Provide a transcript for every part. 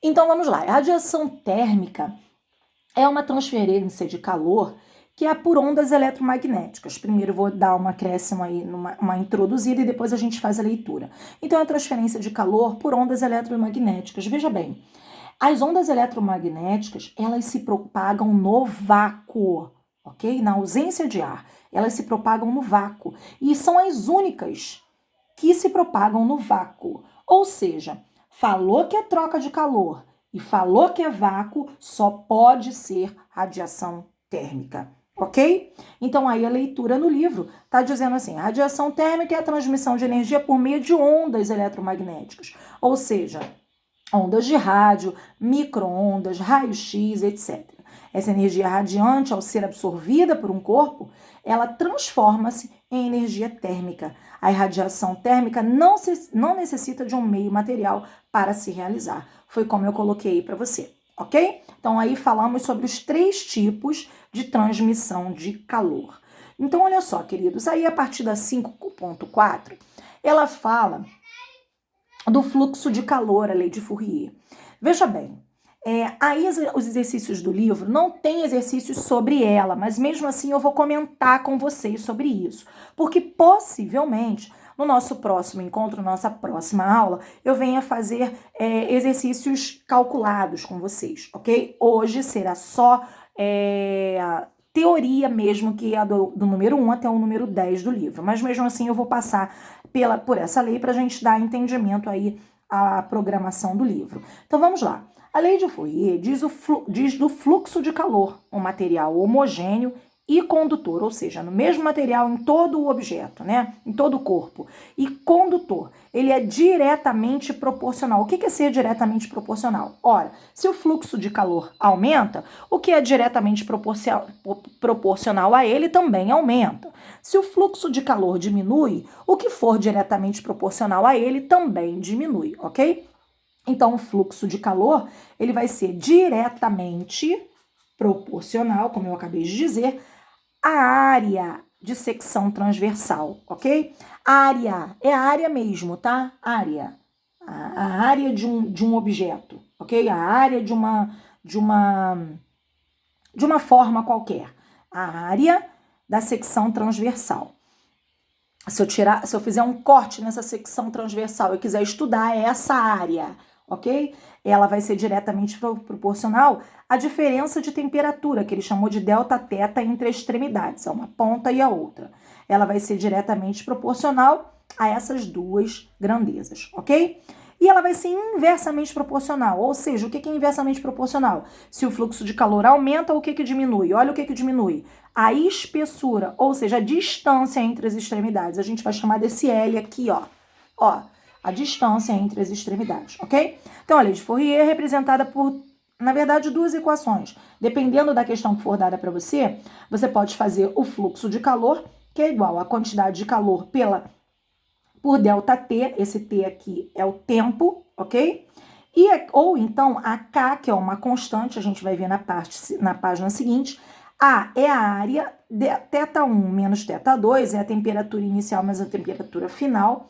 Então vamos lá, a radiação térmica é uma transferência de calor que é por ondas eletromagnéticas. Primeiro vou dar uma acréscimo aí, uma introduzida, e depois a gente faz a leitura. Então é a transferência de calor por ondas eletromagnéticas. Veja bem, as ondas eletromagnéticas, elas se propagam no vácuo, ok? Na ausência de ar, elas se propagam no vácuo e são as únicas que se propagam no vácuo. Ou seja, falou que é troca de calor e falou que é vácuo, só pode ser radiação térmica, ok? Então aí a leitura no livro está dizendo assim, radiação térmica é a transmissão de energia por meio de ondas eletromagnéticas, ou seja, ondas de rádio, micro-ondas, raio-x, etc. Essa energia radiante, ao ser absorvida por um corpo, ela transforma-se em energia térmica. A irradiação térmica não necessita de um meio material para se realizar. Foi como eu coloquei para você, ok? Então aí falamos sobre os 3 tipos de transmissão de calor. Então olha só, queridos, aí a partir da 5.4, ela fala do fluxo de calor, a lei de Fourier. Veja bem, aí os exercícios do livro não tem exercícios sobre ela, mas mesmo assim eu vou comentar com vocês sobre isso, porque possivelmente no nosso próximo encontro, nossa próxima aula, eu venha fazer exercícios calculados com vocês, ok? Hoje será só teoria mesmo, que é do número 1 até o número 10 do livro, mas mesmo assim eu vou passar por essa lei para a gente dar entendimento aí à programação do livro. Então vamos lá. A lei de Fourier diz do fluxo de calor, um material homogêneo e condutor, ou seja, no mesmo material em todo o objeto, né? Em todo o corpo. E condutor, ele é diretamente proporcional. O que é ser diretamente proporcional? Ora, se o fluxo de calor aumenta, o que é diretamente proporcional a ele também aumenta. Se o fluxo de calor diminui, o que for diretamente proporcional a ele também diminui, ok? Então, o fluxo de calor, ele vai ser diretamente proporcional, como eu acabei de dizer, à área de secção transversal, ok? Área, é a área mesmo, tá? Área. A área de um objeto, ok? A área de uma forma qualquer. A área da secção transversal. Se eu fizer um corte nessa secção transversal e quiser estudar essa área, ok? Ela vai ser diretamente proporcional à diferença de temperatura, que ele chamou de delta teta entre as extremidades, uma ponta e a outra. Ela vai ser diretamente proporcional a essas duas grandezas, ok? E ela vai ser inversamente proporcional, ou seja, o que é inversamente proporcional? Se o fluxo de calor aumenta, o que diminui? Olha o que diminui. A espessura, ou seja, a distância entre as extremidades. A gente vai chamar desse L aqui, ó. Ó, a distância entre as extremidades, ok? Então, a lei de Fourier é representada por, na verdade, 2 equações. Dependendo da questão que for dada para você, você pode fazer o fluxo de calor, que é igual à quantidade de calor por delta T, esse T aqui é o tempo, ok? Ou então a K, que é uma constante, a gente vai ver na página seguinte. A é a área, θ1 menos θ2 é a temperatura inicial mais a temperatura final.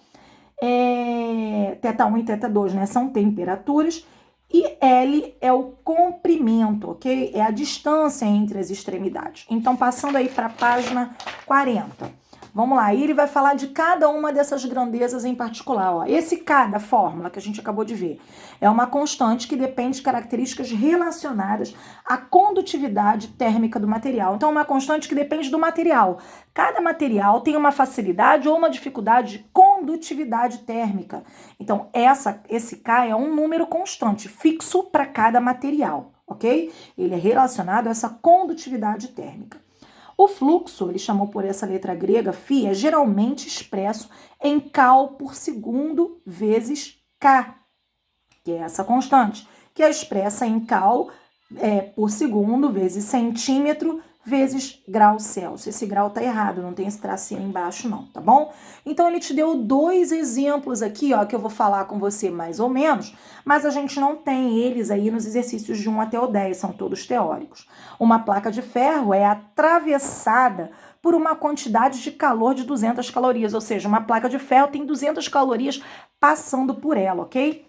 θ1 e θ2, né, são temperaturas. E L é o comprimento, ok? É a distância entre as extremidades. Então, passando aí para a página 40. Vamos lá, e ele vai falar de cada uma dessas grandezas em particular. Ó. Esse K da fórmula que a gente acabou de ver é uma constante que depende de características relacionadas à condutividade térmica do material. Então, é uma constante que depende do material. Cada material tem uma facilidade ou uma dificuldade de condutividade térmica. Então, esse K é um número constante, fixo para cada material, ok? Ele é relacionado a essa condutividade térmica. O fluxo, ele chamou por essa letra grega, φ, é geralmente expresso em cal por segundo vezes K, que é essa constante, que é expressa em cal por segundo vezes centímetro vezes grau Celsius. Esse grau tá errado, não tem esse tracinho embaixo não, tá bom? Então, ele te deu 2 exemplos aqui, ó, que eu vou falar com você mais ou menos, mas a gente não tem eles aí nos exercícios de 1 até o 10, são todos teóricos. Uma placa de ferro é atravessada por uma quantidade de calor de 200 calorias, ou seja, uma placa de ferro tem 200 calorias passando por ela, ok?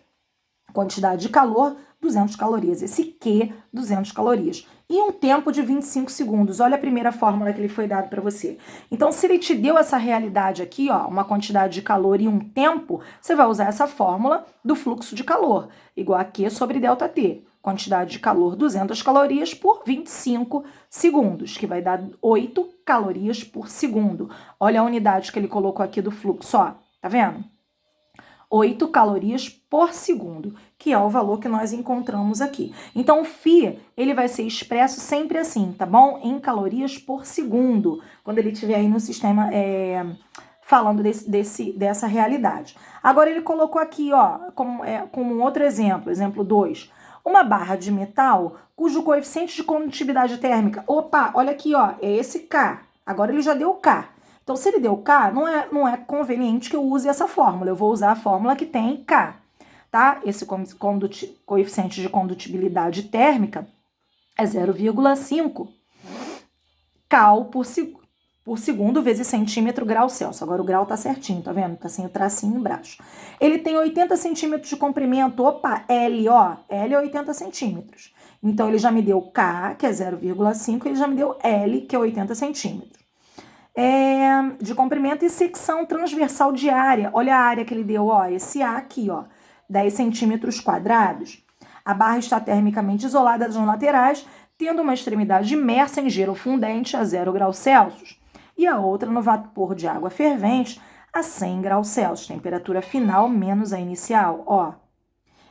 quantidade de calor, 200 calorias. Esse Q, 200 calorias. E um tempo de 25 segundos. Olha a primeira fórmula que ele foi dado para você. Então, se ele te deu essa realidade aqui, ó, uma quantidade de calor e um tempo, você vai usar essa fórmula do fluxo de calor, igual a Q sobre ΔT. Quantidade de calor, 200 calorias por 25 segundos, que vai dar 8 calorias por segundo. Olha a unidade que ele colocou aqui do fluxo, ó. Tá vendo? 8 calorias por segundo, que é o valor que nós encontramos aqui. Então, o Φ, ele vai ser expresso sempre assim, tá bom? Em calorias por segundo, quando ele estiver aí no sistema falando dessa realidade. Agora, ele colocou aqui, ó, como um outro exemplo, exemplo 2. Uma barra de metal cujo coeficiente de condutibilidade térmica, opa, olha aqui, ó, é esse K. Agora ele já deu K. Então, se ele deu K, não é conveniente que eu use essa fórmula. Eu vou usar a fórmula que tem K, tá? Esse coeficiente de condutibilidade térmica é 0,5 cal por segundo vezes centímetro grau Celsius. Agora o grau tá certinho, tá vendo? Tá sem o tracinho embaixo. Ele tem 80 centímetros de comprimento. Opa, L, ó. L é 80 centímetros. Então, ele já me deu K, que é 0,5, ele já me deu L, que é 80 centímetros. De comprimento e secção transversal de área. Olha a área que ele deu, ó, esse A aqui, ó, 10 centímetros quadrados. A barra está termicamente isolada das laterais, tendo uma extremidade imersa em gelo fundente a 0 graus Celsius e a outra no vapor de água fervente a 100 graus Celsius, temperatura final menos a inicial, ó.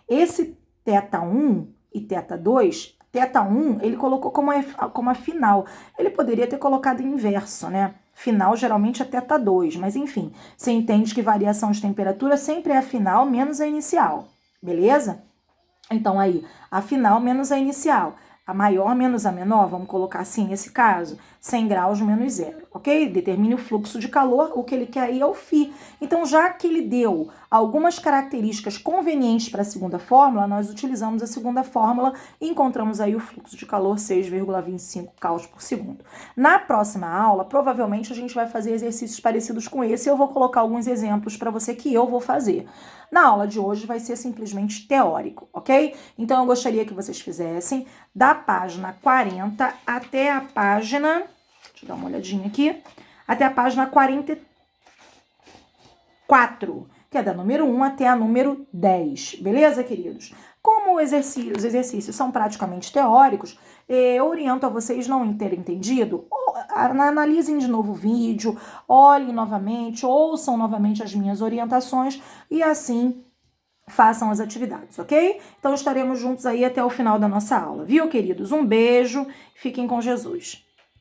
Esse θ1 e θ2, θ1 ele colocou como a final. Ele poderia ter colocado inverso, né? Final geralmente é θ2, mas enfim, você entende que variação de temperatura sempre é a final menos a inicial, beleza? Então aí, a final menos a inicial. A maior menos a menor, vamos colocar assim nesse caso, 100 graus menos 0, ok? Determine o fluxo de calor, o que ele quer aí é o Φ. Então, já que ele deu algumas características convenientes para a segunda fórmula, nós utilizamos a segunda fórmula e encontramos aí o fluxo de calor 6,25 caus por segundo. Na próxima aula, provavelmente a gente vai fazer exercícios parecidos com esse e eu vou colocar alguns exemplos para você que eu vou fazer. Na aula de hoje vai ser simplesmente teórico, ok? Então, eu gostaria que vocês fizessem da página 40 até a página, deixa eu dar uma olhadinha aqui, até a página 44, que é da número 1 até a número 10, beleza, queridos? Como os exercícios são praticamente teóricos, eu oriento a vocês não terem entendido, analisem de novo o vídeo, olhem novamente, ouçam novamente as minhas orientações e assim façam as atividades, ok? Então estaremos juntos aí até o final da nossa aula, viu, queridos? Um beijo, fiquem com Jesus.